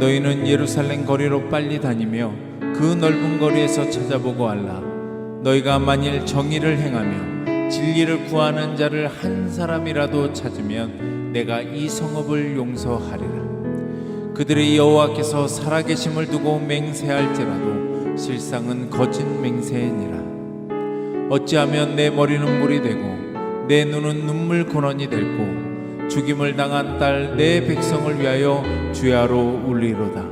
너희는 예루살렘 거리로 빨리 다니며 그 넓은 거리에서 찾아보고 알라. 너희가 만일 정의를 행하며 진리를 구하는 자를 한 사람이라도 찾으면 내가 이 성읍을 용서하리라. 그들의 여호와께서 살아계심을 두고 맹세할지라도 실상은 거짓 맹세니라. 어찌하면 내 머리는 물이 되고 내 눈은 눈물 근원이 될고 죽임을 당한 딸 내 백성을 위하여 주야로 울리로다.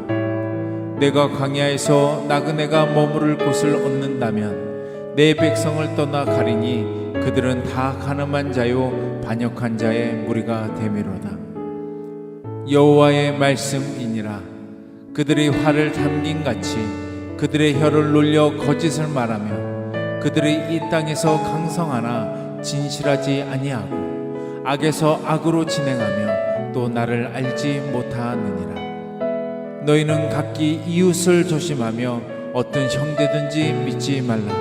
내가 광야에서 나그네가 머무를 곳을 얻는다면 내 백성을 떠나 가리니 그들은 다 가늠한 자요 반역한 자의 무리가 되미로다. 여호와의 말씀이니라. 그들이 화를 담긴같이 그들의 혀를 놀려 거짓을 말하며 그들이 이 땅에서 강성하나 진실하지 아니하고 악에서 악으로 진행하며 또 나를 알지 못하느니라. 너희는 각기 이웃을 조심하며 어떤 형제든지 믿지 말라.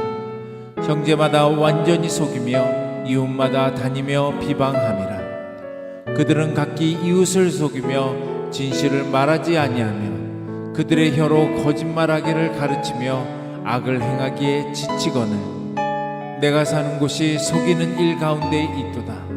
형제마다 완전히 속이며 이웃마다 다니며 비방함이라. 그들은 각기 이웃을 속이며 진실을 말하지 아니하며 그들의 혀로 거짓말하기를 가르치며 악을 행하기에 지치거늘 내가 사는 곳이 속이는 일 가운데 있도다.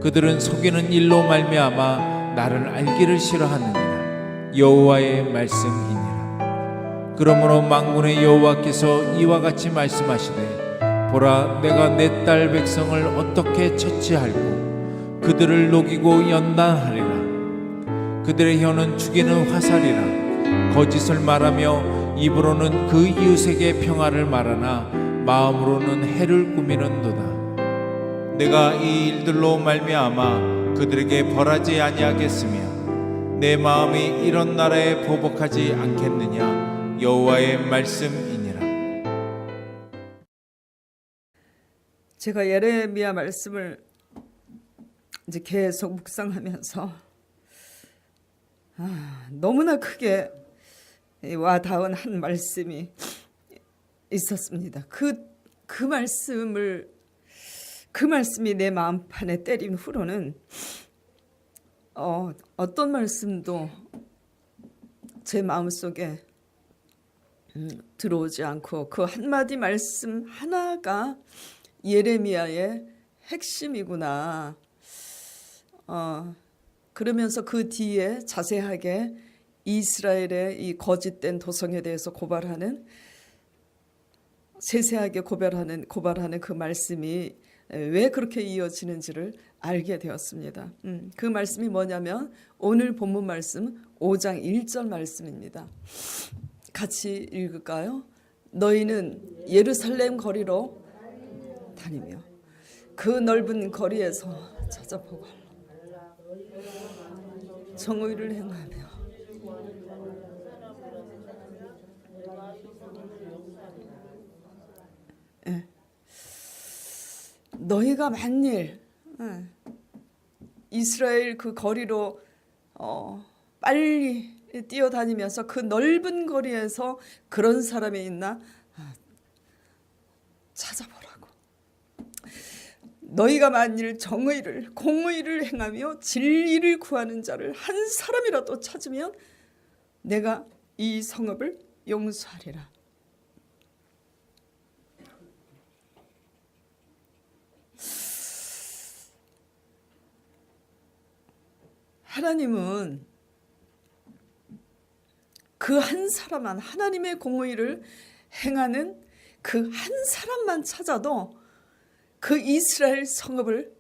그들은 속이는 일로 말미암아 나를 알기를 싫어하느니라. 여호와의 말씀이니라. 그러므로 만군의 여호와께서 이와 같이 말씀하시되 보라, 내가 내 딸 백성을 어떻게 처치할고 그들을 녹이고 연단하리라. 그들의 혀는 죽이는 화살이라. 거짓을 말하며 입으로는 그 이웃에게 평화를 말하나 마음으로는 해를 꾸미는도다. 내가 이 일들로 말미암아 그들에게 벌하지 아니하겠으며 내 마음이 이런 나라에 보복하지 않겠느냐. 여호와의 말씀이니라. 제가 예레미야 말씀을 이제 계속 묵상하면서 너무나 크게 와닿은 한 말씀이 있었습니다. 그 말씀이 내 마음판에 때린 후로는 어떤 말씀도 제 마음속에 들어오지 않고 그 한마디 말씀 하나가 예레미야의 핵심이구나. 그러면서 그 뒤에 자세하게 이스라엘의 이 거짓된 도성에 대해서 세세하게 고발하는 그 말씀이 왜 그렇게 이어지는지를 알게 되었습니다. 그 말씀이 뭐냐면 오늘 본문 말씀 5장 1절 말씀입니다. 같이 읽을까요? 너희는 예루살렘 거리로 다니며 그 넓은 거리에서 찾아보고 정의를 행하며 너희가 만일 이스라엘 그 거리로 빨리 뛰어다니면서 그 넓은 거리에서 그런 사람이 있나 찾아보라고. 너희가 만일 정의를 공의를 행하며 진리를 구하는 자를 한 사람이라도 찾으면 내가 이 성읍을 용서하리라. 하나님은 그 한 사람만, 하나님의 공의를 행하는 그 한 사람만 찾아도 그 이스라엘 성읍을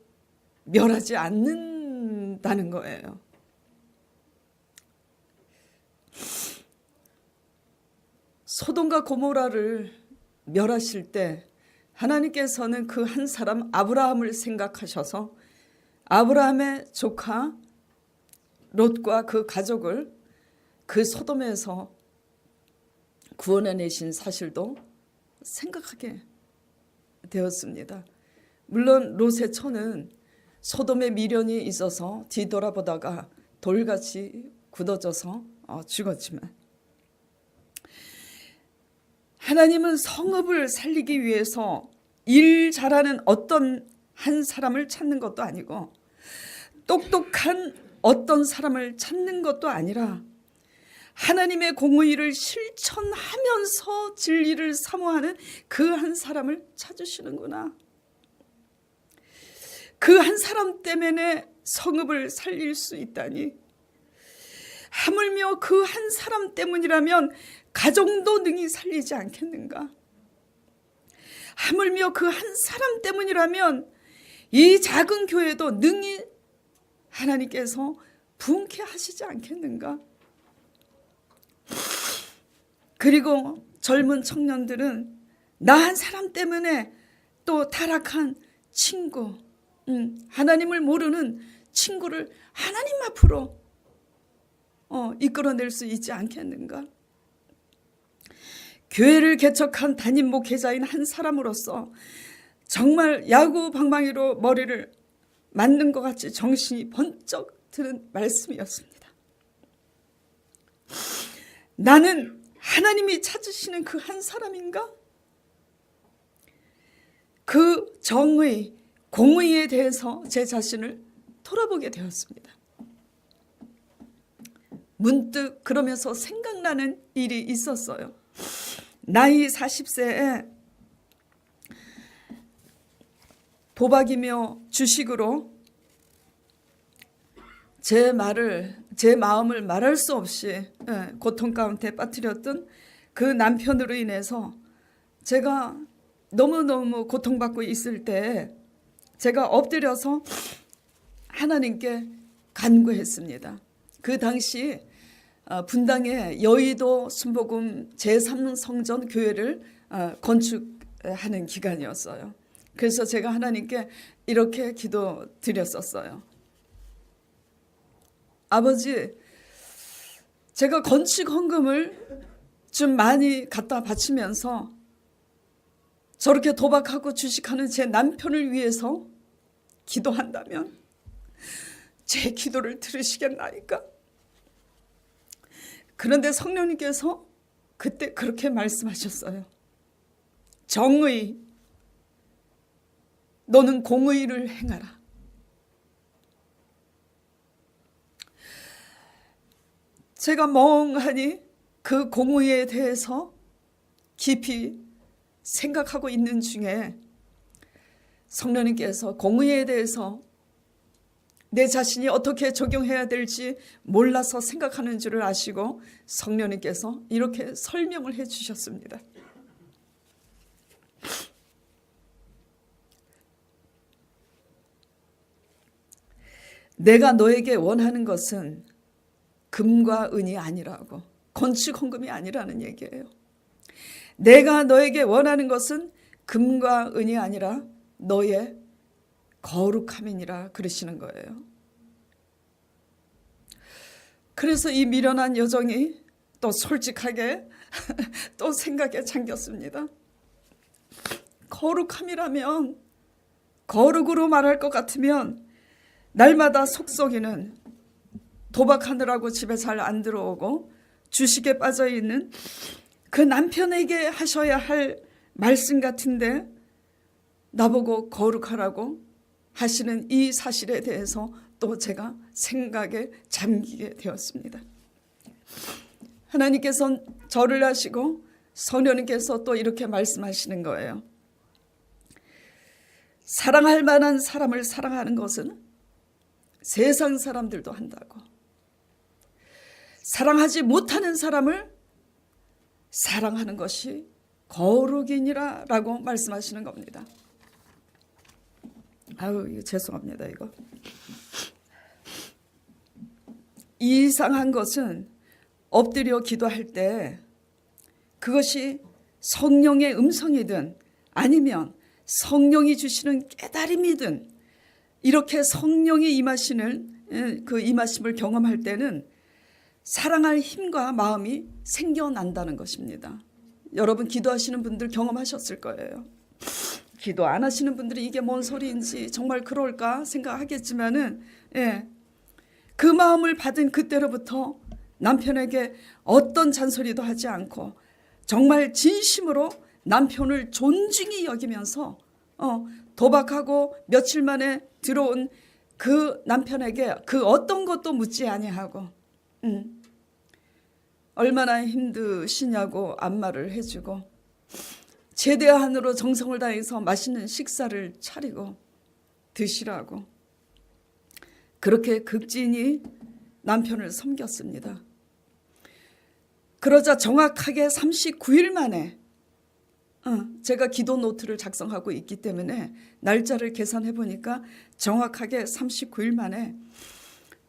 멸하지 않는다는 거예요. 소돔과 고모라를 멸하실 때 하나님께서는 그 한 사람 아브라함을 생각하셔서 아브라함의 조카 롯과 그 가족을 그 소돔에서 구원해내신 사실도 생각하게 되었습니다. 물론 롯의 처는 소돔에 미련이 있어서 뒤돌아보다가 돌같이 굳어져서 죽었지만 하나님은 성읍을 살리기 위해서 일 잘하는 어떤 한 사람을 찾는 것도 아니고 똑똑한 어떤 사람을 찾는 것도 아니라 하나님의 공의를 실천하면서 진리를 사모하는 그 한 사람을 찾으시는구나. 그 한 사람 때문에 성읍을 살릴 수 있다니. 하물며 그 한 사람 때문이라면 가정도 능히 살리지 않겠는가. 하물며 그 한 사람 때문이라면 이 작은 교회도 능히 하나님께서 부흥케 하시지 않겠는가. 그리고 젊은 청년들은 나 한 사람 때문에 또 타락한 친구, 하나님을 모르는 친구를 하나님 앞으로 이끌어낼 수 있지 않겠는가. 교회를 개척한 담임 목회자인 한 사람으로서 정말 야구 방망이로 머리를 맞는 것 같이 정신이 번쩍 드는 말씀이었습니다. 나는 하나님이 찾으시는 그 한 사람인가? 그 정의, 공의에 대해서 제 자신을 돌아보게 되었습니다. 문득 그러면서 생각나는 일이 있었어요. 나이 40세에 도박이며 주식으로 제 마음을 말할 수 없이 고통 가운데 빠뜨렸던 그 남편으로 인해서 제가 너무너무 고통받고 있을 때 제가 엎드려서 하나님께 간구했습니다. 그 당시 분당의 여의도 순복음 제3성전 교회를 건축하는 기간이었어요. 그래서 제가 하나님께 이렇게 기도드렸었어요. 아버지, 제가 건축 헌금을 좀 많이 갖다 바치면서 저렇게 도박하고 주식하는 제 남편을 위해서 기도한다면 제 기도를 들으시겠나이까? 그런데 성령님께서 그때 그렇게 말씀하셨어요. 정의, 너는 공의를 행하라. 제가 멍하니 그 공의에 대해서 깊이 생각하고 있는 중에 성령님께서 공의에 대해서 내 자신이 어떻게 적용해야 될지 몰라서 생각하는 줄을 아시고 성령님께서 이렇게 설명을 해 주셨습니다. 내가 너에게 원하는 것은 금과 은이 아니라고, 건축 헌금이 아니라는 얘기예요. 내가 너에게 원하는 것은 금과 은이 아니라 너의 거룩함이니라 그러시는 거예요. 그래서 이 미련한 여정이 또 솔직하게 또 생각에 잠겼습니다. 거룩함이라면, 거룩으로 말할 것 같으면 날마다 속썩이는, 도박하느라고 집에 잘 안 들어오고 주식에 빠져있는 그 남편에게 하셔야 할 말씀 같은데 나보고 거룩하라고 하시는 이 사실에 대해서 또 제가 생각에 잠기게 되었습니다. 하나님께서 절을 하시고 성령님께서 또 이렇게 말씀하시는 거예요. 사랑할 만한 사람을 사랑하는 것은 세상 사람들도 한다고. 사랑하지 못하는 사람을 사랑하는 것이 거룩이니라 라고 말씀하시는 겁니다. 아유, 죄송합니다. 이거 이상한 것은 엎드려 기도할 때 그것이 성령의 음성이든 아니면 성령이 주시는 깨달음이든 이렇게 성령이 임하시는 그 임하심을 경험할 때는 사랑할 힘과 마음이 생겨난다는 것입니다. 여러분 기도하시는 분들 경험하셨을 거예요. 기도 안 하시는 분들이 이게 뭔 소리인지 정말 그럴까 생각하겠지만은 그 마음을 받은 그때로부터 남편에게 어떤 잔소리도 하지 않고 정말 진심으로 남편을 존중히 여기면서 도박하고 며칠 만에 들어온 그 남편에게 그 어떤 것도 묻지 아니하고 얼마나 힘드시냐고 안마를 해주고 최대한으로 정성을 다해서 맛있는 식사를 차리고 드시라고 그렇게 극진히 남편을 섬겼습니다. 그러자 정확하게 39일 만에 제가 기도 노트를 작성하고 있기 때문에 날짜를 계산해 보니까 정확하게 39일 만에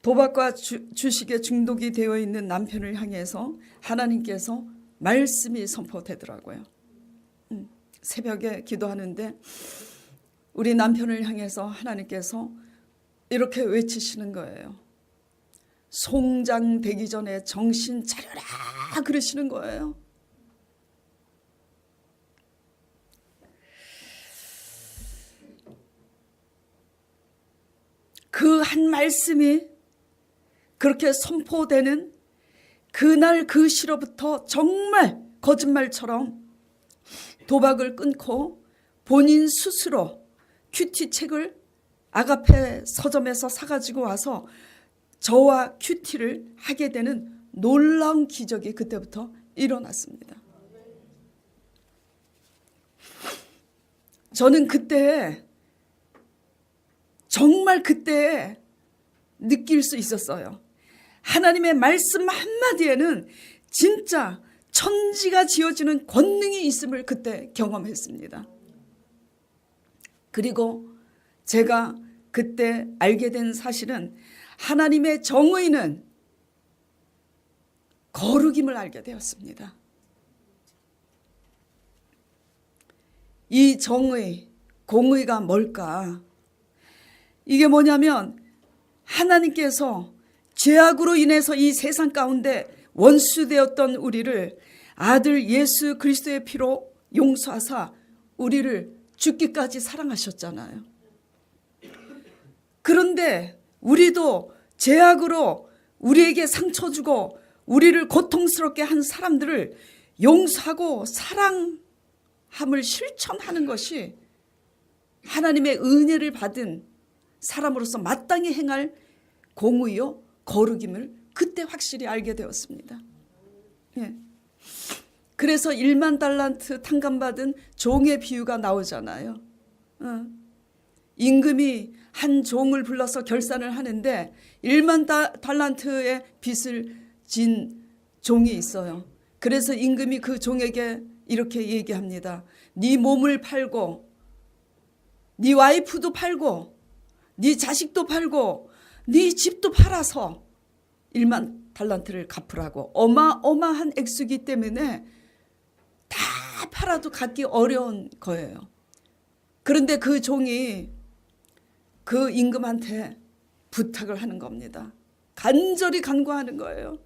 도박과 주식에 중독이 되어 있는 남편을 향해서 하나님께서 말씀이 선포되더라고요. 새벽에 기도하는데 우리 남편을 향해서 하나님께서 이렇게 외치시는 거예요. 송장되기 전에 정신 차려라 그러시는 거예요. 그 한 말씀이 그렇게 선포되는 그날 그 시로부터 정말 거짓말처럼 도박을 끊고 본인 스스로 큐티 책을 아가페 서점에서 사가지고 와서 저와 큐티를 하게 되는 놀라운 기적이 그때부터 일어났습니다. 저는 그때 정말 그때 느낄 수 있었어요. 하나님의 말씀 한마디에는 진짜 천지가 지어지는 권능이 있음을 그때 경험했습니다. 그리고 제가 그때 알게 된 사실은 하나님의 정의는 거룩임을 알게 되었습니다. 이 정의, 공의가 뭘까? 이게 뭐냐면 하나님께서 죄악으로 인해서 이 세상 가운데 원수되었던 우리를 아들 예수 그리스도의 피로 용서하사 우리를 죽기까지 사랑하셨잖아요. 그런데 우리도 죄악으로 우리에게 상처 주고 우리를 고통스럽게 한 사람들을 용서하고 사랑함을 실천하는 것이 하나님의 은혜를 받은 사람으로서 마땅히 행할 공의요 거룩임을 그때 확실히 알게 되었습니다. 예. 그래서 1만 달란트 탕감받은 종의 비유가 나오잖아요. 임금이 한 종을 불러서 결산을 하는데 1만 달란트의 빚을 진 종이 있어요. 그래서 임금이 그 종에게 이렇게 얘기합니다. 네 몸을 팔고 네 와이프도 팔고 네 자식도 팔고 네 집도 팔아서 1만 달란트를 갚으라고. 어마어마한 액수이기 때문에 다 팔아도 갚기 어려운 거예요. 그런데 그 종이 그 임금한테 부탁을 하는 겁니다. 간절히 간구하는 거예요.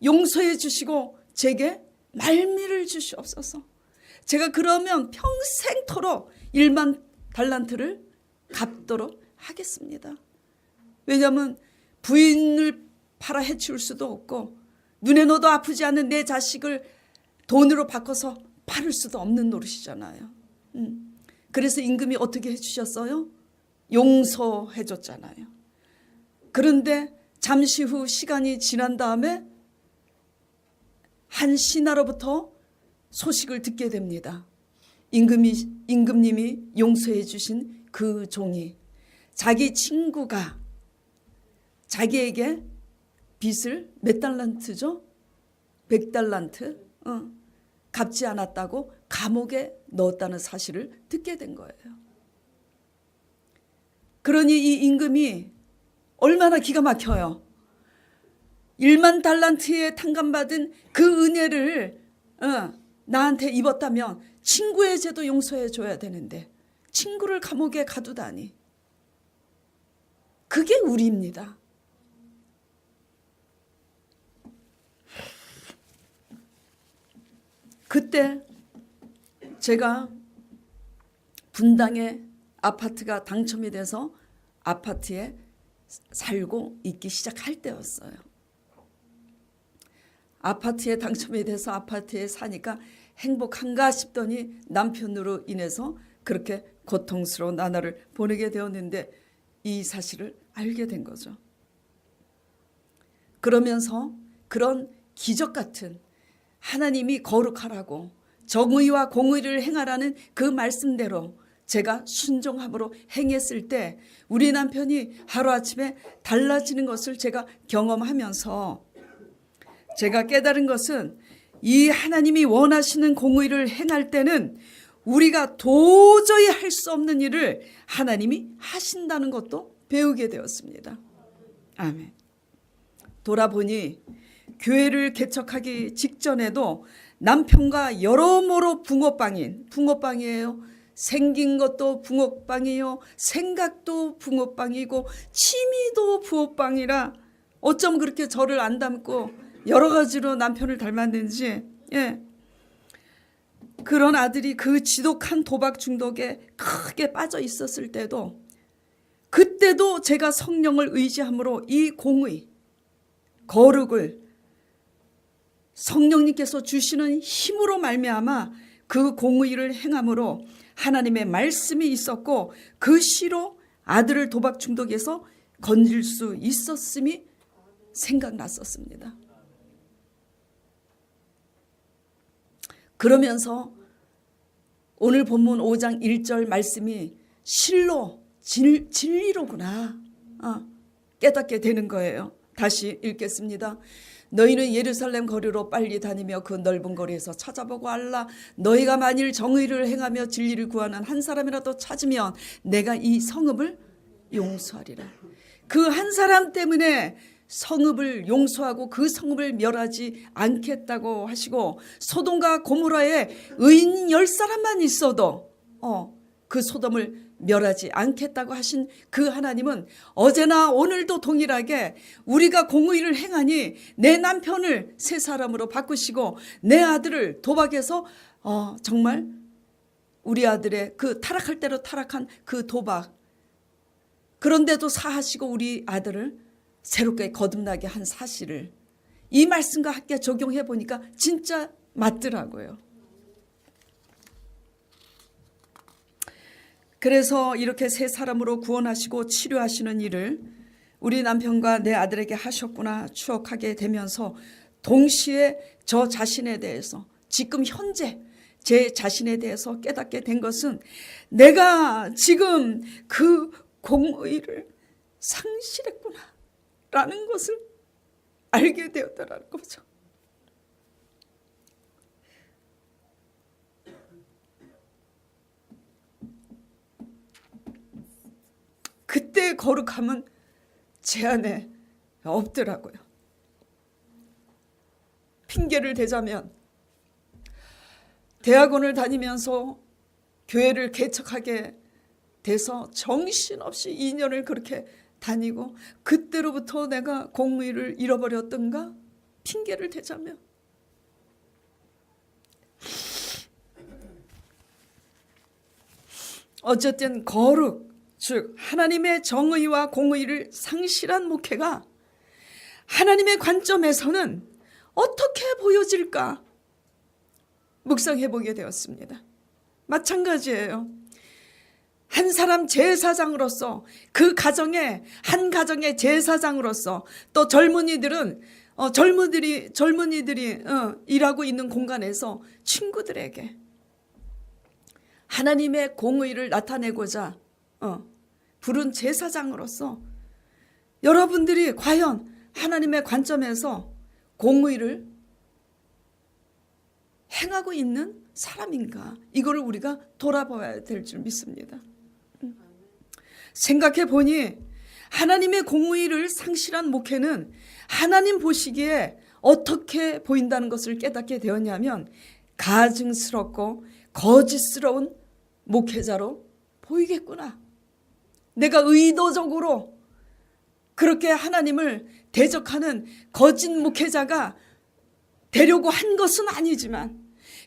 용서해 주시고 제게 말미를 주시옵소서. 제가 그러면 평생토록 1만 달란트를 갚도록 하겠습니다. 왜냐하면 부인을 팔아 해치울 수도 없고 눈에 넣어도 아프지 않은 내 자식을 돈으로 바꿔서 팔을 수도 없는 노릇이잖아요. 그래서 임금이 어떻게 해주셨어요? 용서해 줬잖아요. 그런데 잠시 후 시간이 지난 다음에 한 신하로부터 소식을 듣게 됩니다. 임금님이 용서해 주신 그 종이 자기 친구가 자기에게 빚을 몇 달란트죠? 100달란트 갚지 않았다고 감옥에 넣었다는 사실을 듣게 된 거예요. 그러니 이 임금이 얼마나 기가 막혀요. 1만 달란트에 탕감받은 그 은혜를 나한테 입었다면 친구의 죄도 용서해 줘야 되는데 친구를 감옥에 가두다니. 그게 우리입니다. 그때 제가 분당에 아파트가 당첨이 돼서 아파트에 살고 있기 시작할 때였어요. 아파트에 당첨이 돼서 아파트에 사니까 행복한가 싶더니 남편으로 인해서 그렇게 고통스러운 나날을 보내게 되었는데 이 사실을 알게 된 거죠. 그러면서 그런 기적 같은 하나님이 거룩하라고 정의와 공의를 행하라는 그 말씀대로 제가 순종함으로 행했을 때 우리 남편이 하루아침에 달라지는 것을 제가 경험하면서 제가 깨달은 것은 이 하나님이 원하시는 공의를 행할 때는 우리가 도저히 할 수 없는 일을 하나님이 하신다는 것도 배우게 되었습니다. 아멘. 돌아보니 교회를 개척하기 직전에도 남편과 여러모로 붕어빵이에요. 생긴 것도 붕어빵이요, 생각도 붕어빵이고 취미도 붕어빵이라 어쩜 그렇게 저를 안 닮고 여러 가지로 남편을 닮았는지, 그런 아들이 그 지독한 도박 중독에 크게 빠져 있었을 때도, 그때도 제가 성령을 의지함으로 이 공의, 거룩을 성령님께서 주시는 힘으로 말미암아 그 공의를 행함으로 하나님의 말씀이 있었고 그 시로 아들을 도박 중독에서 건질 수 있었음이 생각났었습니다. 그러면서 오늘 본문 5장 1절 말씀이 실로 진리로구나 깨닫게 되는 거예요. 다시 읽겠습니다. 너희는 예루살렘 거리로 빨리 다니며 그 넓은 거리에서 찾아보고 알라. 너희가 만일 정의를 행하며 진리를 구하는 한 사람이라도 찾으면 내가 이 성읍을 용서하리라. 그 한 사람 때문에 성읍을 용서하고 그 성읍을 멸하지 않겠다고 하시고, 소돔과 고모라에 의인 10사람만 있어도 그 소돔을 멸하지 않겠다고 하신 그 하나님은 어제나 오늘도 동일하게 우리가 공의를 행하니 내 남편을 새 사람으로 바꾸시고 내 아들을 도박에서 정말 우리 아들의 그 타락할 대로 타락한 그 도박, 그런데도 사하시고 우리 아들을 새롭게 거듭나게 한 사실을 이 말씀과 함께 적용해 보니까 진짜 맞더라고요. 그래서 이렇게 새 사람으로 구원하시고 치료하시는 일을 우리 남편과 내 아들에게 하셨구나 추억하게 되면서, 동시에 저 자신에 대해서, 지금 현재 제 자신에 대해서 깨닫게 된 것은 내가 지금 그 공의를 상실했구나 라는 것을 알게 되었다라는 거죠. 그때의 거룩함은 제 안에 없더라고요. 핑계를 대자면 대학원을 다니면서 교회를 개척하게 돼서 정신없이 2년을 그렇게 다니고 그때로부터 내가 공의를 잃어버렸던가 핑계를 대자면, 어쨌든 거룩, 즉 하나님의 정의와 공의를 상실한 목회가 하나님의 관점에서는 어떻게 보여질까 묵상해 보게 되었습니다. 마찬가지예요. 한 사람 제사장으로서, 그 가정의 한 가정의 제사장으로서, 또 젊은이들은 젊은이들이 일하고 있는 공간에서 친구들에게 하나님의 공의를 나타내고자 부른 제사장으로서 여러분들이 과연 하나님의 관점에서 공의를 행하고 있는 사람인가, 이거를 우리가 돌아봐야 될 줄 믿습니다. 생각해 보니 하나님의 공의를 상실한 목회는 하나님 보시기에 어떻게 보인다는 것을 깨닫게 되었냐면 가증스럽고 거짓스러운 목회자로 보이겠구나. 내가 의도적으로 그렇게 하나님을 대적하는 거짓 목회자가 되려고 한 것은 아니지만,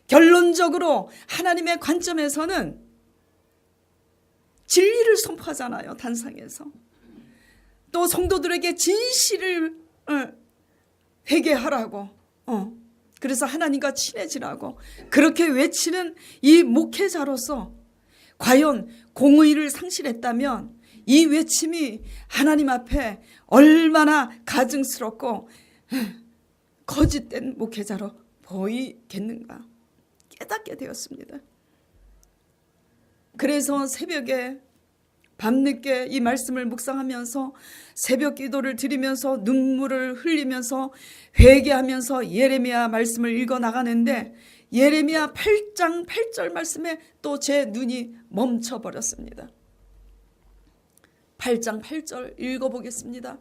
결론적으로 하나님의 관점에서는 진리를 선포하잖아요. 단상에서 또 성도들에게 진실을 회개하라고, 그래서 하나님과 친해지라고 그렇게 외치는 이 목회자로서 과연 공의를 상실했다면 이 외침이 하나님 앞에 얼마나 가증스럽고 거짓된 목회자로 보이겠는가 깨닫게 되었습니다. 그래서 새벽에 밤늦게 이 말씀을 묵상하면서 새벽 기도를 드리면서 눈물을 흘리면서 회개하면서 예레미야 말씀을 읽어 나가는데 예레미야 8장 8절 말씀에 또 제 눈이 멈춰버렸습니다. 8장 8절 읽어보겠습니다.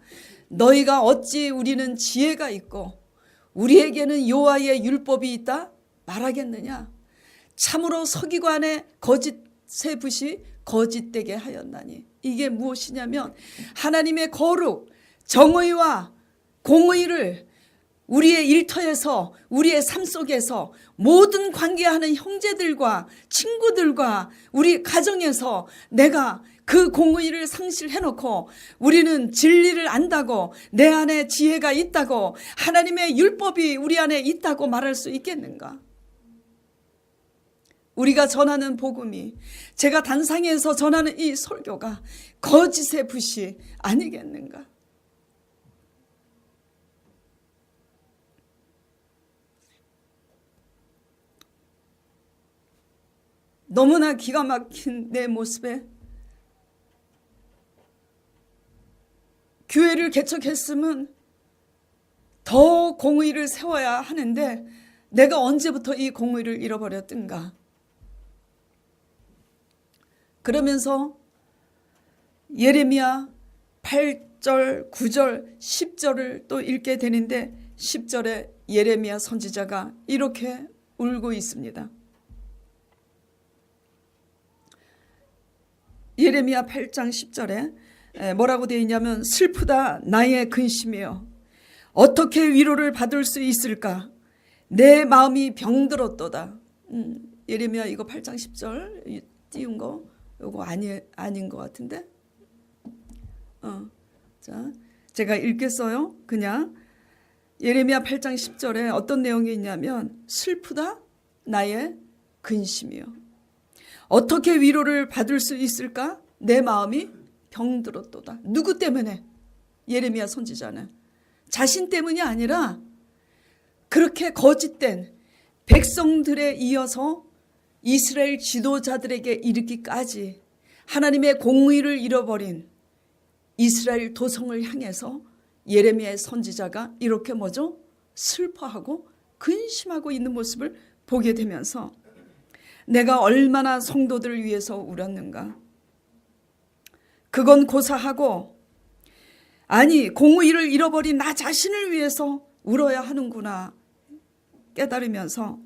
너희가 어찌 우리는 지혜가 있고 우리에게는 여호와의 율법이 있다 말하겠느냐. 참으로 서기관의 거짓의 붓이 거짓되게 하였나니. 이게 무엇이냐면 하나님의 거룩, 정의와 공의를 우리의 일터에서 우리의 삶 속에서 모든 관계하는 형제들과 친구들과 우리 가정에서 내가 그 공의를 상실해놓고 우리는 진리를 안다고 내 안에 지혜가 있다고 하나님의 율법이 우리 안에 있다고 말할 수 있겠는가? 우리가 전하는 복음이 제가 단상에서 전하는 이 설교가 거짓의 붓이 아니겠는가? 너무나 기가 막힌 내 모습에 교회를 개척했으면 더 공의를 세워야 하는데 내가 언제부터 이 공의를 잃어버렸던가. 그러면서 예레미야 8절, 9절, 10절을 또 읽게 되는데 10절에 예레미야 선지자가 이렇게 울고 있습니다. 예레미야 8장 10절에 뭐라고 되어 있냐면 슬프다 나의 근심이여 어떻게 위로를 받을 수 있을까 내 마음이 병들었도다. 예레미야 이거 8장 10절 띄운 거 요거 아닌 것 같은데 자 제가 읽겠어요. 그냥 예레미야 8장 10절에 어떤 내용이 있냐면 슬프다 나의 근심이여 어떻게 위로를 받을 수 있을까 내 마음이 병들었도다. 누구 때문에? 예레미야 선지자는 자신 때문이 아니라 그렇게 거짓된 백성들에 이어서 이스라엘 지도자들에게 이르기까지 하나님의 공의를 잃어버린 이스라엘 도성을 향해서 예레미야의 선지자가 이렇게 뭐죠? 슬퍼하고 근심하고 있는 모습을 보게 되면서 내가 얼마나 성도들을 위해서 울었는가. 그건 고사하고 아니 공의를 잃어버린 나 자신을 위해서 울어야 하는구나 깨달으면서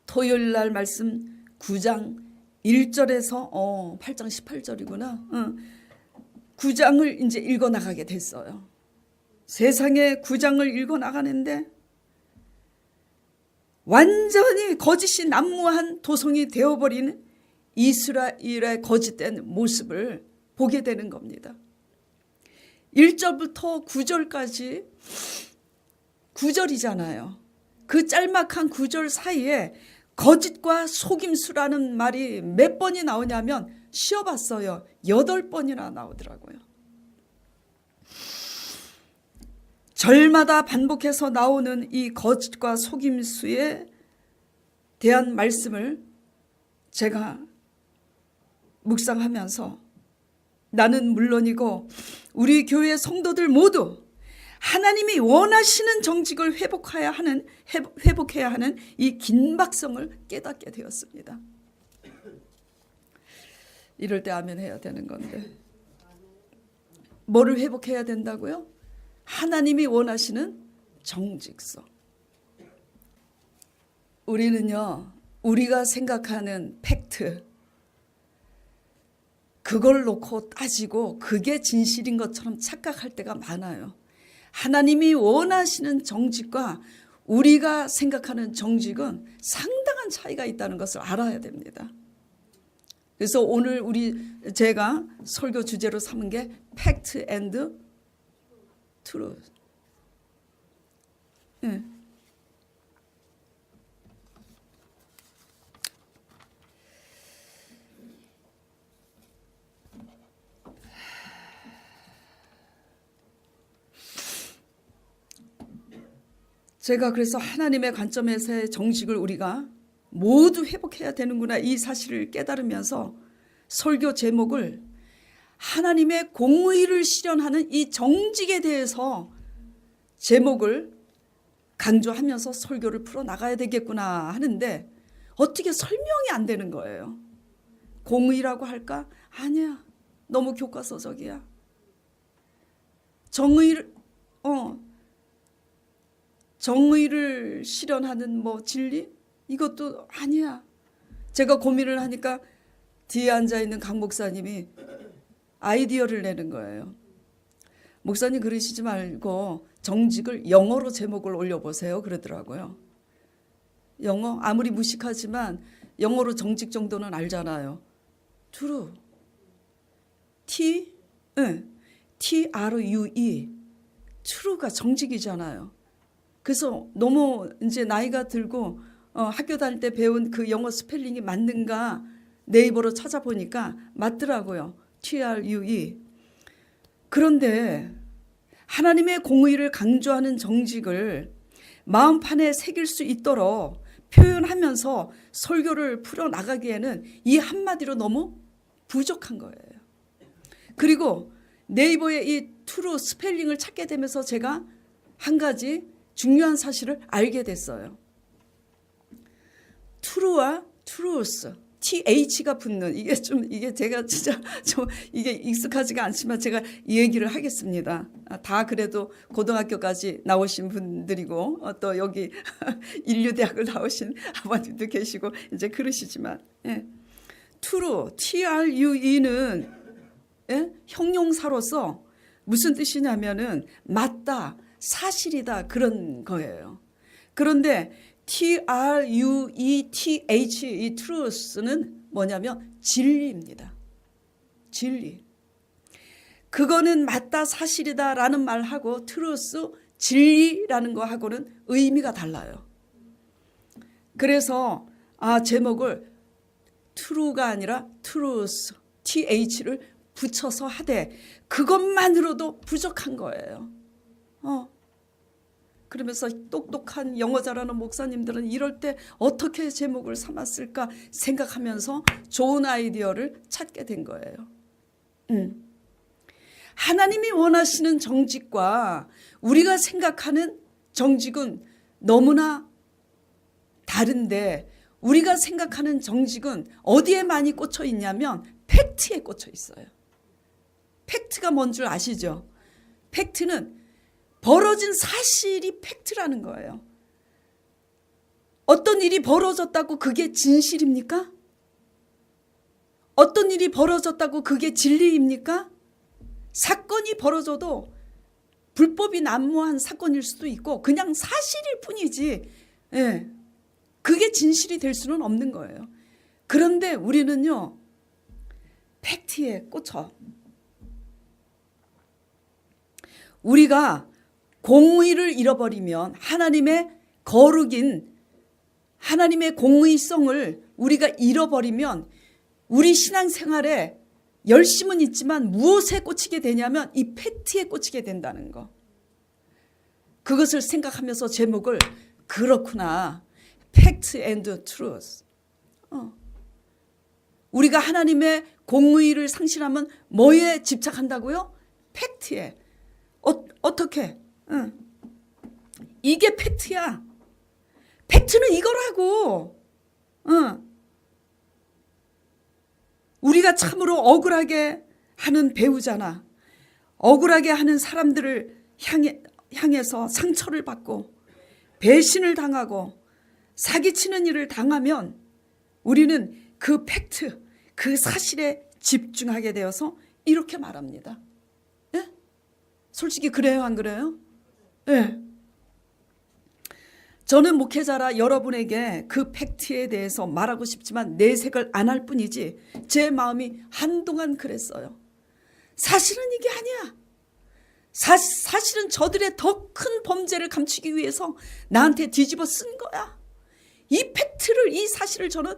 토요일 날 말씀 9장 1절에서 8장 18절이구나. 9장을 이제 읽어 나가게 됐어요. 세상에 9장을 읽어 나가는데 완전히 거짓이 난무한 도성이 되어버리는 이스라엘의 거짓된 모습을 보게 되는 겁니다. 1절부터 9절까지 9절이잖아요. 그 짤막한 9절 사이에 거짓과 속임수라는 말이 몇 번이 나오냐면 쉬어봤어요. 8번이나 나오더라고요. 절마다 반복해서 나오는 이 거짓과 속임수에 대한 말씀을 제가 묵상하면서 나는 물론이고 우리 교회 성도들 모두 하나님이 원하시는 정직을 회복해야 하는 이 긴박성을 깨닫게 되었습니다. 이럴 때 아멘 해야 되는 건데 뭐를 회복해야 된다고요? 하나님이 원하시는 정직성. 우리는요, 우리가 생각하는 팩트, 그걸 놓고 따지고 그게 진실인 것처럼 착각할 때가 많아요. 하나님이 원하시는 정직과 우리가 생각하는 정직은 상당한 차이가 있다는 것을 알아야 됩니다. 그래서 오늘 제가 설교 주제로 삼은 게 팩트 앤드 트루스. 네. 제가 그래서 하나님의 관점에서의 정직을 우리가 모두 회복해야 되는구나 이 사실을 깨달으면서 설교 제목을 하나님의 공의를 실현하는 이 정직에 대해서 제목을 강조하면서 설교를 풀어나가야 되겠구나 하는데 어떻게 설명이 안 되는 거예요. 공의라고 할까? 아니야. 너무 교과서적이야. 정의를 실현하는 뭐 진리? 이것도 아니야. 제가 고민을 하니까 뒤에 앉아있는 강 목사님이 아이디어를 내는 거예요. 목사님 그러시지 말고 정직을 영어로 제목을 올려보세요 그러더라고요. 영어 아무리 무식하지만 영어로 정직 정도는 알잖아요. true. T-R-U-E. true가 정직이잖아요. 그래서 너무 이제 나이가 들고 학교 다닐 때 배운 그 영어 스펠링이 맞는가 네이버로 찾아보니까 맞더라고요. T-R-U-E. 그런데 하나님의 공의를 강조하는 정직을 마음판에 새길 수 있도록 표현하면서 설교를 풀어나가기에는 이 한마디로 너무 부족한 거예요. 그리고 네이버에 이 트루 스펠링을 찾게 되면서 제가 한 가지 중요한 사실을 알게 됐어요. 트루와 트루스, TH가 붙는 이게 제가 진짜 좀 이게 익숙하지가 않지만 제가 이 얘기를 하겠습니다. 다 그래도 고등학교까지 나오신 분들이고 또 여기 인류대학을 나오신 아버님도 계시고 이제 그러시지만 트루, TRUE는 형용사로서 무슨 뜻이냐면은 맞다, 사실이다 그런 거예요. 그런데 TRUETH 이 truth는 뭐냐면 진리입니다. 진리. 그거는 맞다 사실이다 라는 말하고 truth 진리라는 거하고는 의미가 달라요. 그래서 제목을 true가 아니라 truth TH를 붙여서 하되 그것만으로도 부족한 거예요. 그러면서 똑똑한 영어 잘하는 목사님들은 이럴 때 어떻게 제목을 삼았을까 생각하면서 좋은 아이디어를 찾게 된 거예요. 하나님이 원하시는 정직과 우리가 생각하는 정직은 너무나 다른데 우리가 생각하는 정직은 어디에 많이 꽂혀 있냐면 팩트에 꽂혀 있어요. 팩트가 뭔 줄 아시죠? 팩트는 벌어진 사실이 팩트라는 거예요. 어떤 일이 벌어졌다고 그게 진실입니까? 어떤 일이 벌어졌다고 그게 진리입니까? 사건이 벌어져도 불법이 난무한 사건일 수도 있고 그냥 사실일 뿐이지 그게 진실이 될 수는 없는 거예요. 그런데 우리는요 팩트에 꽂혀. 우리가 공의를 잃어버리면 하나님의 거룩인 하나님의 공의성을 우리가 잃어버리면 우리 신앙생활에 열심은 있지만 무엇에 꽂히게 되냐면 이 팩트에 꽂히게 된다는 거. 그것을 생각하면서 제목을 그렇구나. Fact and Truth. 우리가 하나님의 공의를 상실하면 뭐에 집착한다고요? 팩트에. 어떻게? 이게 팩트야. 팩트는 이거라고. 우리가 참으로 억울하게 하는 배우자나 억울하게 하는 사람들을 향해서 상처를 받고 배신을 당하고 사기치는 일을 당하면 우리는 그 팩트, 그 사실에 집중하게 되어서 이렇게 말합니다. 네? 솔직히 그래요, 안 그래요? 네. 저는 목회자라 여러분에게 그 팩트에 대해서 말하고 싶지만 내색을 안 할 뿐이지 제 마음이 한동안 그랬어요. 사실은 이게 아니야. 사실은 저들의 더 큰 범죄를 감추기 위해서 나한테 뒤집어 쓴 거야. 이 팩트를, 이 사실을 저는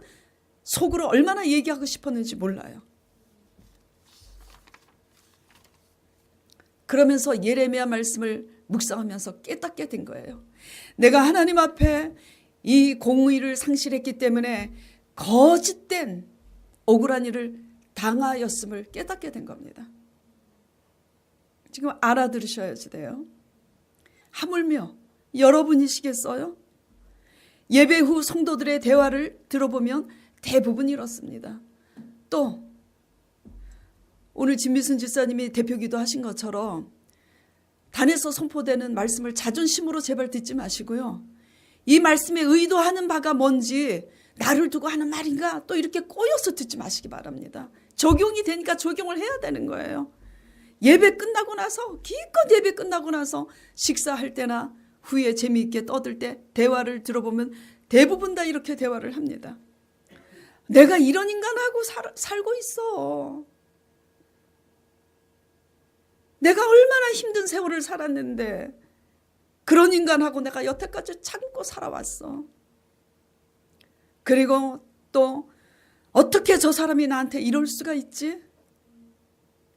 속으로 얼마나 얘기하고 싶었는지 몰라요. 그러면서 예레미야 말씀을 묵상하면서 깨닫게 된 거예요. 내가 하나님 앞에 이 공의를 상실했기 때문에 거짓된 억울한 일을 당하였음을 깨닫게 된 겁니다. 지금 알아들으셔야지 돼요. 하물며 여러분이시겠어요? 예배 후 성도들의 대화를 들어보면 대부분 이렇습니다. 또 오늘 진미순 집사님이 대표기도 하신 것처럼 단에서 선포되는 말씀을 자존심으로 제발 듣지 마시고요. 이 말씀에 의도하는 바가 뭔지 나를 두고 하는 말인가 또 이렇게 꼬여서 듣지 마시기 바랍니다. 적용이 되니까 적용을 해야 되는 거예요. 예배 끝나고 나서 기껏 예배 끝나고 나서 식사할 때나 후에 재미있게 떠들 때 대화를 들어보면 대부분 다 이렇게 대화를 합니다. 내가 이런 인간하고 살고 있어. 내가 얼마나 힘든 세월을 살았는데 그런 인간하고 내가 여태까지 참고 살아왔어. 그리고 또 어떻게 저 사람이 나한테 이럴 수가 있지?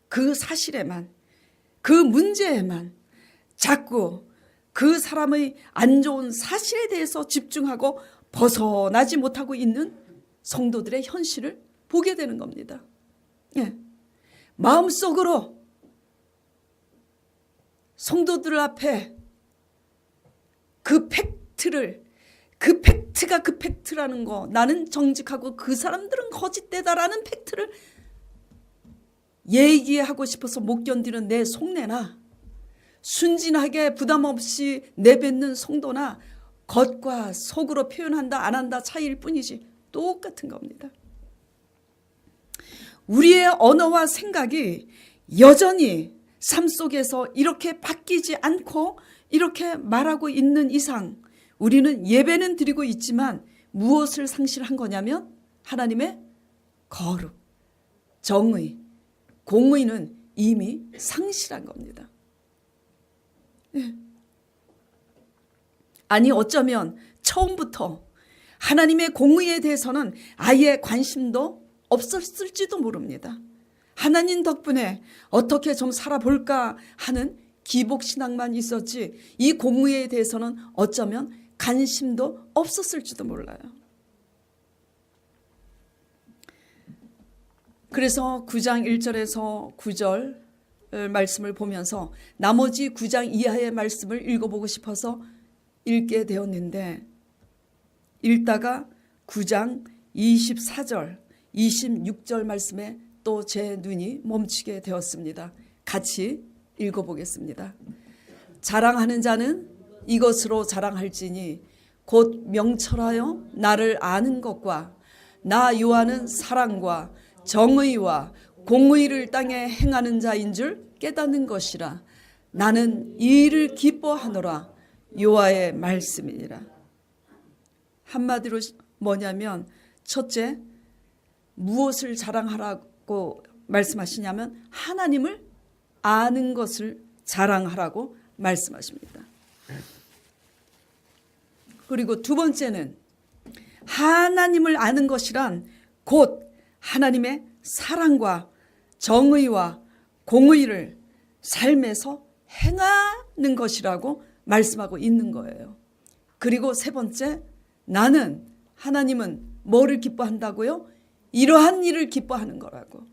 그 사실에만, 그 문제에만 자꾸 그 사람의 안 좋은 사실에 대해서 집중하고 벗어나지 못하고 있는 성도들의 현실을 보게 되는 겁니다. 예. 마음속으로 성도들 앞에 그 팩트가 그 팩트라는 거, 나는 정직하고 그 사람들은 거짓되다라는 팩트를 얘기하고 싶어서 못 견디는 내 속내나 순진하게 부담 없이 내뱉는 성도나 겉과 속으로 표현한다 안 한다 차이일 뿐이지 똑같은 겁니다. 우리의 언어와 생각이 여전히 삶 속에서 이렇게 바뀌지 않고 이렇게 말하고 있는 이상 우리는 예배는 드리고 있지만 무엇을 상실한 거냐면 하나님의 거룩, 정의, 공의는 이미 상실한 겁니다. 네. 아니 어쩌면 처음부터 하나님의 공의에 대해서는 아예 관심도 없었을지도 모릅니다. 하나님 덕분에 어떻게 좀 살아볼까 하는 기복신앙만 있었지 이 공의에 대해서는 어쩌면 관심도 없었을지도 몰라요. 그래서 9장 1절에서 9절 말씀을 보면서 나머지 9장 이하의 말씀을 읽어보고 싶어서 읽게 되었는데 읽다가 9장 24절, 26절 말씀에 또 제 눈이 멈추게 되었습니다. 같이 읽어보겠습니다. 자랑하는 자는 이것으로 자랑할지니 곧 명철하여 나를 아는 것과 나 요한은 사랑과 정의와 공의를 땅에 행하는 자인 줄 깨닫는 것이라. 나는 이 일을 기뻐하노라. 여호와의 말씀이니라. 한마디로 뭐냐면 첫째, 무엇을 자랑하라고 말씀하시냐면 하나님을 아는 것을 자랑하라고 말씀하십니다. 그리고 두 번째는 하나님을 아는 것이란 곧 하나님의 사랑과 정의와 공의를 삶에서 행하는 것이라고 말씀하고 있는 거예요. 그리고 세 번째, 나는 하나님은 뭐를 기뻐한다고요? 이러한 일을 기뻐하는 거라고.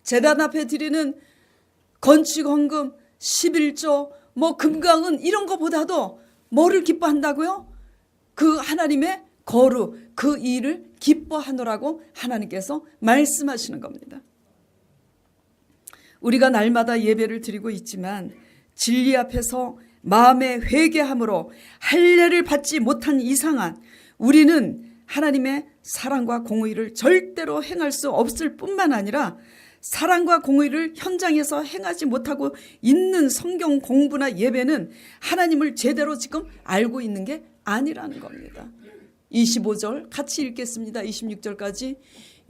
제단 앞에 드리는 건축 헌금 11조 금과 은 이런 것보다도 뭐를 기뻐한다고요? 그 하나님의 거룩, 그 일을 기뻐하노라고 하나님께서 말씀하시는 겁니다. 우리가 날마다 예배를 드리고 있지만 진리 앞에서 마음의 회개함으로 할례를 받지 못한 이상은 우리는 하나님의 사랑과 공의를 절대로 행할 수 없을 뿐만 아니라 사랑과 공의를 현장에서 행하지 못하고 있는 성경 공부나 예배는 하나님을 제대로 지금 알고 있는 게 아니라는 겁니다. 25절 같이 읽겠습니다. 26절까지.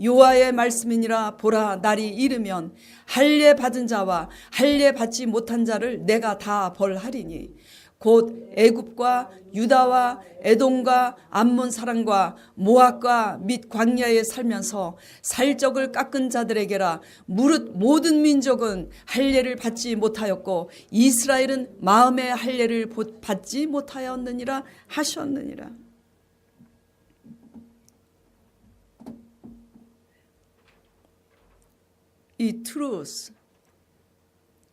여호와의 말씀이니라. 보라, 날이 이르면 할례 받은 자와 할례 받지 못한 자를 내가 다 벌하리니 곧 애굽과 유다와 에돔과 암몬 사람과 모압과 및 광야에 살면서 살적을 깎은 자들에게라. 무릇 모든 민족은 할례를 받지 못하였고 이스라엘은 마음의 할례를 받지 못하였느니라 하셨느니라. 이 truth,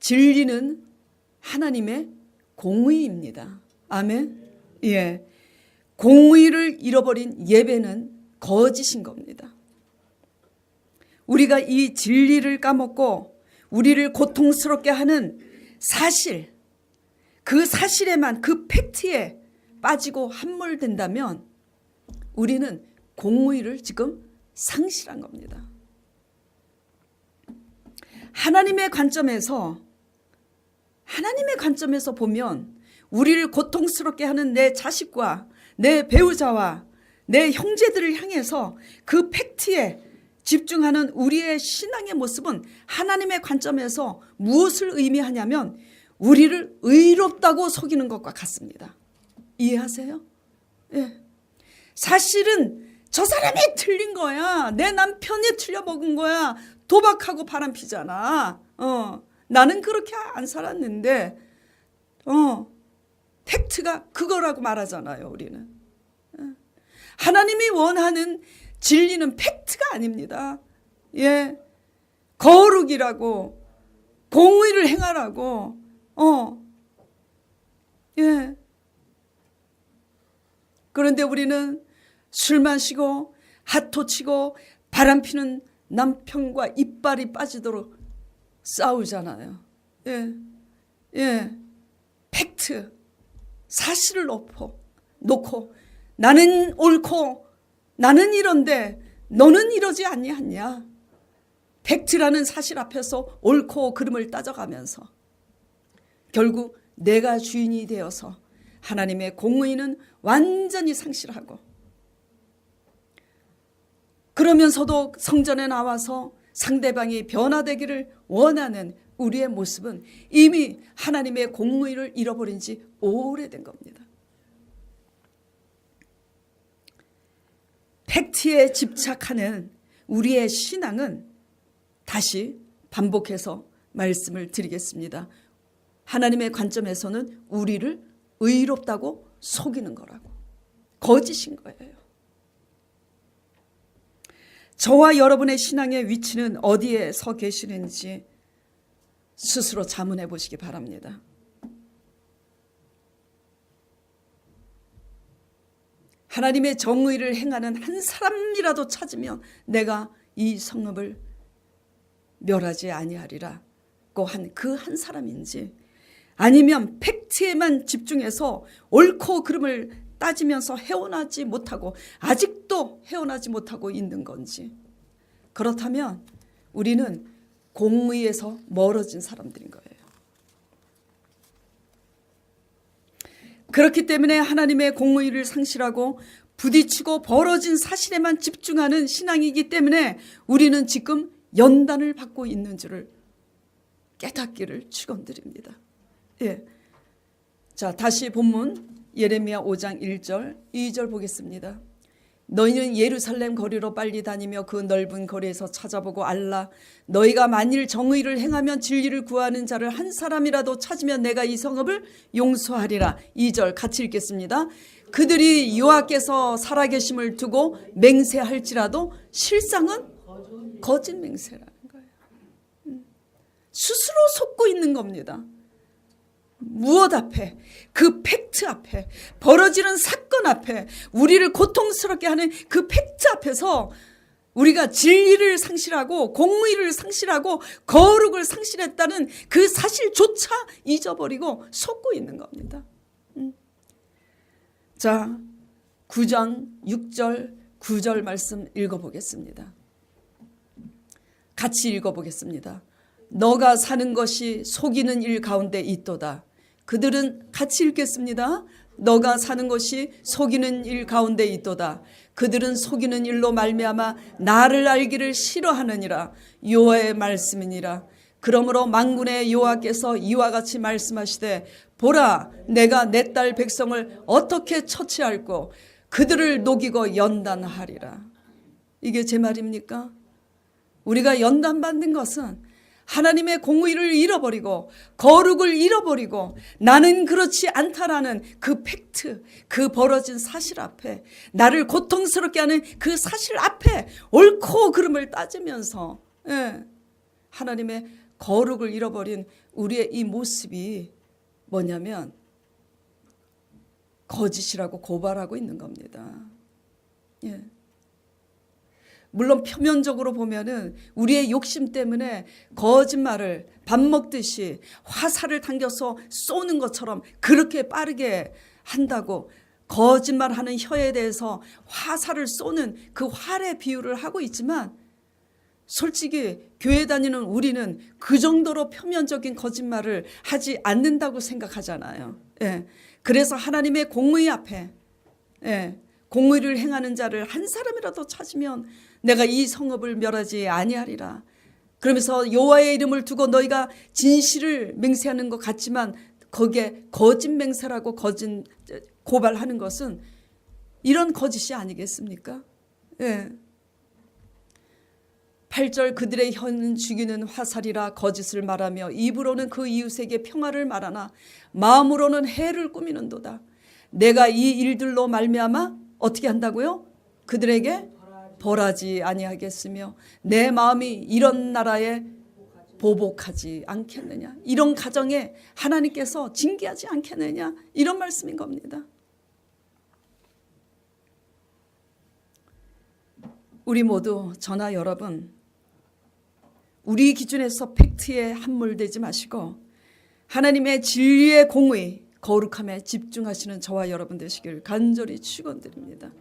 진리는 하나님의 공의입니다. 아멘. 예. 공의를 잃어버린 예배는 거짓인 겁니다. 우리가 이 진리를 까먹고 우리를 고통스럽게 하는 사실, 그 사실에만, 그 팩트에 빠지고 함몰된다면 우리는 공의를 지금 상실한 겁니다. 하나님의 관점에서 보면 우리를 고통스럽게 하는 내 자식과 내 배우자와 내 형제들을 향해서 그 팩트에 집중하는 우리의 신앙의 모습은 하나님의 관점에서 무엇을 의미하냐면 우리를 의롭다고 속이는 것과 같습니다. 이해하세요? 예. 사실은 저 사람이 틀린 거야. 내 남편이 틀려먹은 거야. 도박하고 바람피잖아. 나는 그렇게 안 살았는데 팩트가 그거라고 말하잖아요. 우리는. 하나님이 원하는 진리는 팩트가 아닙니다. 예, 거룩이라고, 공의를 행하라고. 예. 그런데 우리는 술 마시고 핫토 치고 바람피는 남편과 이빨이 빠지도록 싸우잖아요. 예, 예, 팩트, 사실을 놓고 나는 옳고 나는 이런데 너는 이러지 않냐. 팩트라는 사실 앞에서 옳고 그름을 따져가면서 결국 내가 주인이 되어서 하나님의 공의는 완전히 상실하고, 그러면서도 성전에 나와서 상대방이 변화되기를 원하는 우리의 모습은 이미 하나님의 공의를 잃어버린 지 오래된 겁니다. 팩트에 집착하는 우리의 신앙은, 다시 반복해서 말씀을 드리겠습니다, 하나님의 관점에서는 우리를 의롭다고 속이는 거라고, 거짓인 거예요. 저와 여러분의 신앙의 위치는 어디에 서 계시는지 스스로 자문해 보시기 바랍니다. 하나님의 정의를 행하는 한 사람이라도 찾으면 내가 이 성읍을 멸하지 아니하리라고 한 그 한 사람인지, 아니면 팩트에만 집중해서 옳고 그름을 따지면서 헤어나지 못하고, 아직도 헤어나지 못하고 있는 건지, 그렇다면 우리는 공의에서 멀어진 사람들인 거예요. 그렇기 때문에 하나님의 공의를 상실하고 부딪히고 벌어진 사실에만 집중하는 신앙이기 때문에 우리는 지금 연단을 받고 있는 줄을 깨닫기를 축원드립니다. 예. 자, 다시 본문 예레미야 5장 1절 2절 보겠습니다. 너희는 예루살렘 거리로 빨리 다니며 그 넓은 거리에서 찾아보고 알라. 너희가 만일 정의를 행하면 진리를 구하는 자를 한 사람이라도 찾으면 내가 이 성읍을 용서하리라. 2절 같이 읽겠습니다. 그들이 여호와께서 살아계심을 두고 맹세할지라도 실상은 거짓 맹세라는 거예요. 스스로 속고 있는 겁니다. 무엇 앞에? 그 팩트 앞에, 벌어지는 사건 앞에, 우리를 고통스럽게 하는 그 팩트 앞에서 우리가 진리를 상실하고 공의를 상실하고 거룩을 상실했다는 그 사실조차 잊어버리고 속고 있는 겁니다. 자, 9장 6절 9절 말씀 읽어보겠습니다. 같이 읽어보겠습니다. 너가 사는 것이 속이는 일 가운데 있도다. 그들은 같이 읽겠습니다. 너가 사는 것이 속이는 일 가운데 있도다. 그들은 속이는 일로 말미암아 나를 알기를 싫어하느니라. 여호와의 말씀이니라. 그러므로 만군의 여호와께서 이와 같이 말씀하시되 보라 내가 내 딸 백성을 어떻게 처치할꼬 그들을 녹이고 연단하리라. 이게 제 말입니까? 우리가 연단받는 것은 하나님의 공의를 잃어버리고 거룩을 잃어버리고 나는 그렇지 않다라는 그 팩트, 그 벌어진 사실 앞에, 나를 고통스럽게 하는 그 사실 앞에 옳고 그름을 따지면서 하나님의 거룩을 잃어버린 우리의 이 모습이 뭐냐면 거짓이라고 고발하고 있는 겁니다. 물론 표면적으로 보면은 우리의 욕심 때문에 거짓말을 밥 먹듯이 화살을 당겨서 쏘는 것처럼 그렇게 빠르게 한다고, 거짓말하는 혀에 대해서 화살을 쏘는 그 활의 비유를 하고 있지만, 솔직히 교회 다니는 우리는 그 정도로 표면적인 거짓말을 하지 않는다고 생각하잖아요. 그래서 하나님의 공의 앞에 공의를 행하는 자를 한 사람이라도 찾으면 내가 이 성읍을 멸하지 아니하리라. 그러면서 여호와의 이름을 두고 너희가 진실을 맹세하는 것 같지만 거기에 거짓 맹세라고 거짓 고발하는 것은 이런 거짓이 아니겠습니까? 8절 그들의 혀는 죽이는 화살이라 거짓을 말하며 입으로는 그 이웃에게 평화를 말하나 마음으로는 해를 꾸미는도다. 내가 이 일들로 말미암아 어떻게 한다고요? 그들에게 벌하지 아니하겠으며 내 마음이 이런 나라에 보복하지 않겠느냐. 이런 가정에 하나님께서 징계하지 않겠느냐. 이런 말씀인 겁니다. 우리 모두 저나 여러분, 우리 기준에서 팩트에 함몰되지 마시고 하나님의 진리의 공의, 거룩함에 집중하시는 저와 여러분 되시길 간절히 축원드립니다.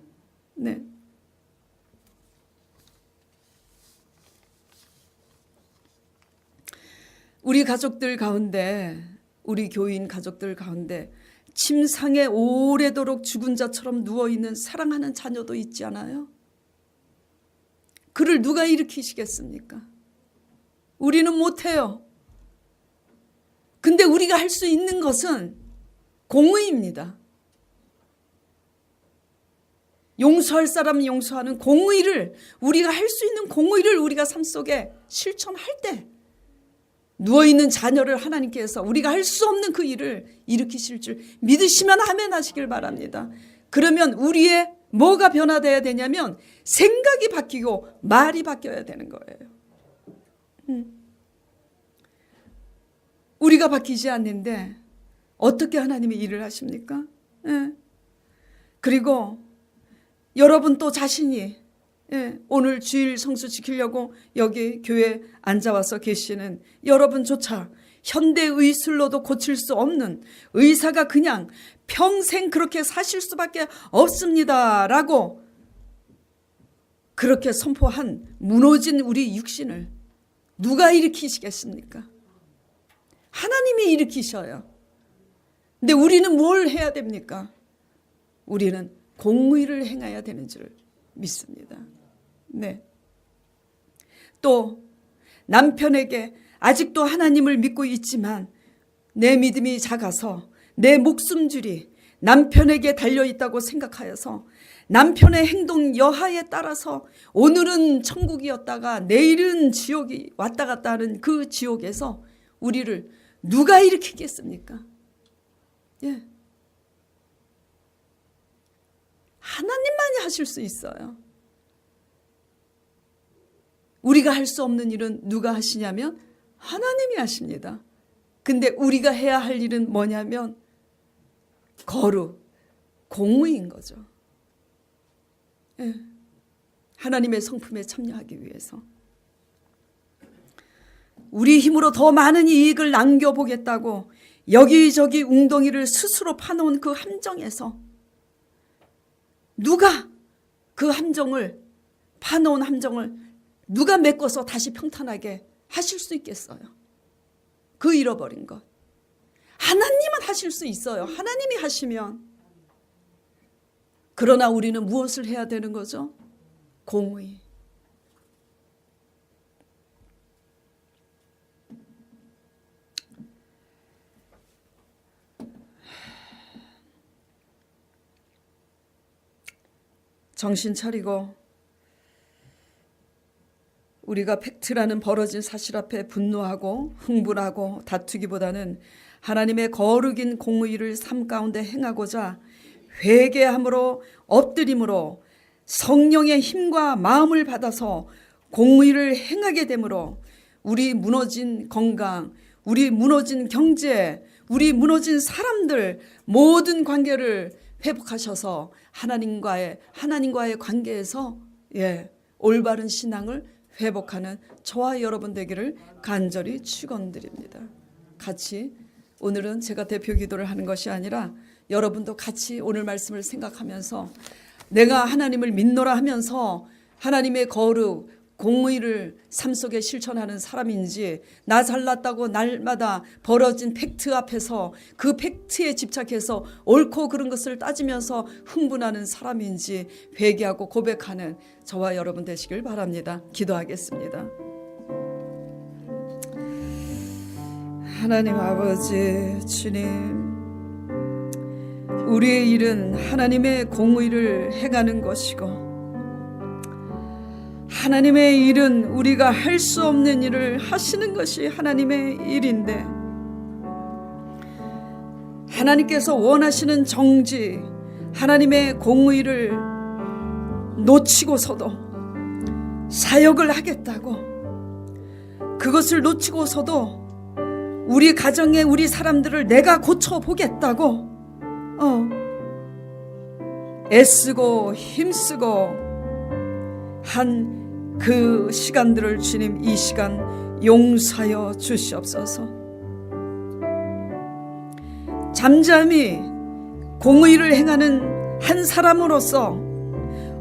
우리 가족들 가운데, 우리 교인 가족들 가운데 침상에 오래도록 죽은 자처럼 누워있는 사랑하는 자녀도 있지 않아요? 그를 누가 일으키시겠습니까? 우리는 못해요. 근데 우리가 할 수 있는 것은 공의입니다. 용서할 사람은 용서하는 공의를, 우리가 할 수 있는 공의를 우리가 삶 속에 실천할 때 누워있는 자녀를 하나님께서 우리가 할 수 없는 그 일을 일으키실 줄 믿으시면 아멘 하시길 바랍니다. 그러면 우리의 뭐가 변화되어야 되냐면 생각이 바뀌고 말이 바뀌어야 되는 거예요. 우리가 바뀌지 않는데 어떻게 하나님이 일을 하십니까? 그리고 여러분 또 자신이 오늘 주일 성수 지키려고 여기 교회에 앉아와서 계시는 여러분조차 현대의술로도 고칠 수 없는 의사가 그냥 평생 그렇게 사실 수밖에 없습니다 라고 그렇게 선포한 무너진 우리 육신을 누가 일으키시겠습니까? 하나님이 일으키셔요. 근데 우리는 뭘 해야 됩니까? 우리는 공의를 행해야 되는 줄 믿습니다. 또 남편에게 아직도 하나님을 믿고 있지만 내 믿음이 작아서 내 목숨줄이 남편에게 달려있다고 생각하여서 남편의 행동 여하에 따라서 오늘은 천국이었다가 내일은 지옥이 왔다 갔다 하는 그 지옥에서 우리를 누가 일으키겠습니까? 하나님만이 하실 수 있어요. 우리가 할 수 없는 일은 누가 하시냐면 하나님이 하십니다. 근데 우리가 해야 할 일은 뭐냐면 거룩, 공의인 거죠. 하나님의 성품에 참여하기 위해서 우리 힘으로 더 많은 이익을 남겨보겠다고 여기저기 웅덩이를 스스로 파놓은 그 함정에서 누가 그 함정을 파놓은 함정을 누가 메꿔서 다시 평탄하게 하실 수 있겠어요? 그 잃어버린 것. 하나님은 하실 수 있어요. 하나님이 하시면. 그러나 우리는 무엇을 해야 되는 거죠? 공의. 정신 차리고 우리가 팩트라는 벌어진 사실 앞에 분노하고 흥분하고 다투기보다는 하나님의 거룩인 공의를 삶 가운데 행하고자 회개함으로 엎드림으로 성령의 힘과 마음을 받아서 공의를 행하게 되므로 우리 무너진 건강, 우리 무너진 경제, 우리 무너진 사람들 모든 관계를 회복하셔서 하나님과의 관계에서 올바른 신앙을 회복하는 저와 여러분 되기를 간절히 축원드립니다. 같이 오늘은 제가 대표 기도를 하는 것이 아니라 여러분도 같이 오늘 말씀을 생각하면서 내가 하나님을 믿노라 하면서 하나님의 거룩, 공의를 삶 속에 실천하는 사람인지 나 잘났다고 날마다 벌어진 팩트 앞에서 그 팩트에 집착해서 옳고 그른 것을 따지면서 흥분하는 사람인지 회개하고 고백하는 저와 여러분 되시길 바랍니다. 기도하겠습니다. 하나님 아버지 주님, 우리의 일은 하나님의 공의를 행하는 것이고 하나님의 일은 우리가 할 수 없는 일을 하시는 것이 하나님의 일인데 하나님께서 원하시는 정지, 하나님의 공의를 놓치고서도 사역을 하겠다고, 그것을 놓치고서도 우리 가정에 우리 사람들을 내가 고쳐보겠다고 애쓰고 힘쓰고 한 그 시간들을 주님 이 시간 용서하여 주시옵소서. 잠잠히 공의를 행하는 한 사람으로서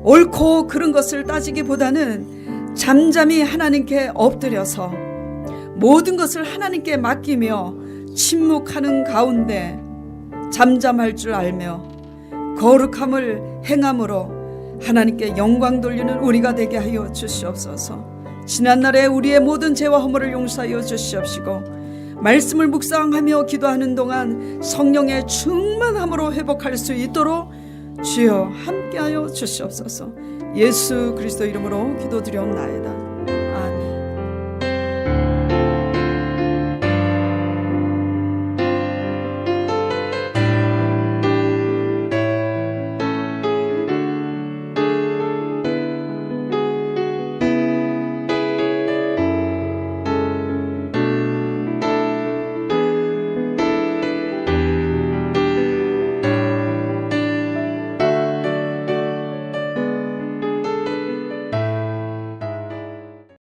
옳고 그른 것을 따지기보다는 잠잠히 하나님께 엎드려서 모든 것을 하나님께 맡기며 침묵하는 가운데 잠잠할 줄 알며 거룩함을 행함으로 하나님께 영광 돌리는 우리가 되게 하여 주시옵소서. 지난날에 우리의 모든 죄와 허물을 용서하여 주시옵시고 말씀을 묵상하며 기도하는 동안 성령의 충만함으로 회복할 수 있도록 주여 함께하여 주시옵소서. 예수 그리스도 이름으로 기도드리옵나이다.